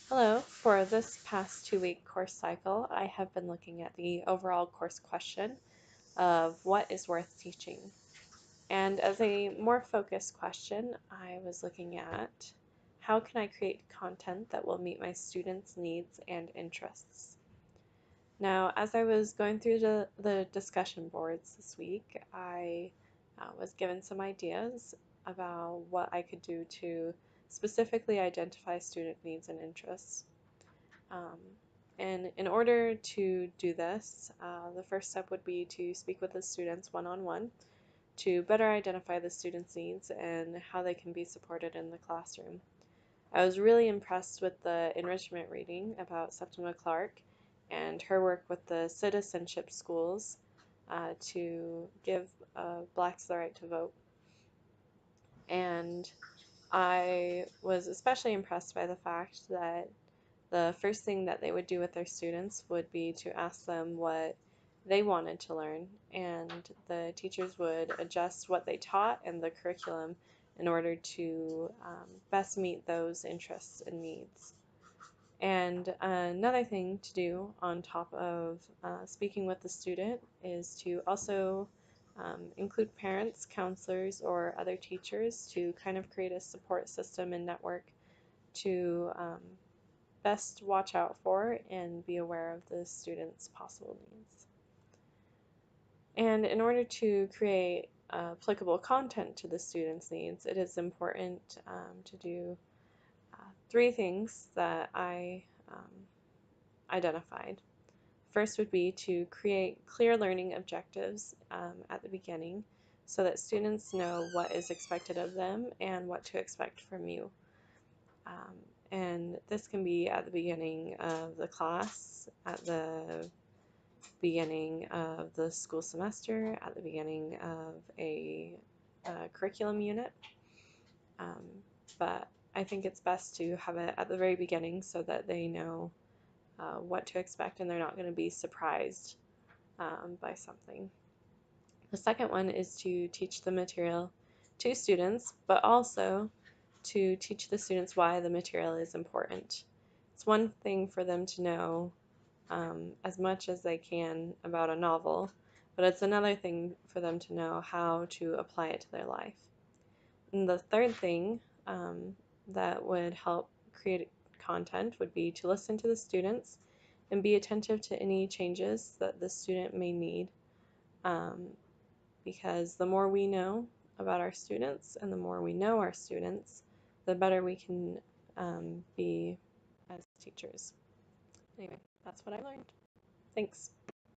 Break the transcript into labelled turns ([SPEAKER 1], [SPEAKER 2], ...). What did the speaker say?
[SPEAKER 1] Hello. For this past 2-week course cycle, I have been looking at the overall course question of what is worth teaching. And as a more focused question, I was looking at how can I create content that will meet my students' needs and interests. Now, as I was going through the discussion boards this week, I was given some ideas about what I could do to specifically identify student needs and interests. Um, and in order to do this, the first step would be to speak with the students one-on-one to better identify the students' needs and how they can be supported in the classroom. I was really impressed with the enrichment reading about Septima Clark and her work with the citizenship schools to give blacks the right to vote. And I was especially impressed by the fact that the first thing that they would do with their students would be to ask them what they wanted to learn, and the teachers would adjust what they taught and the curriculum in order to best meet those interests and needs. And another thing to do on top of speaking with the student is to also include parents, counselors, or other teachers to kind of create a support system and network to best watch out for and be aware of the students' possible needs. And in order to create applicable content to the students' needs, it is important to do three things that I identified. First would be to create clear learning objectives at the beginning so that students know what is expected of them and what to expect from you. Um, and this can be at the beginning of the class, at the beginning of the school semester, at the beginning of a curriculum unit. Um, but I think it's best to have it at the very beginning so that they know what to expect and they're not going to be surprised by something. The second one is to teach the material to students, but also to teach the students why the material is important. It's one thing for them to know as much as they can about a novel, but it's another thing for them to know how to apply it to their life. And the third thing that would help create content would be to listen to the students and be attentive to any changes that the student may need, um, because the more we know about our students and the more we know our students, the better we can be as teachers. Anyway, that's what I learned. Thanks.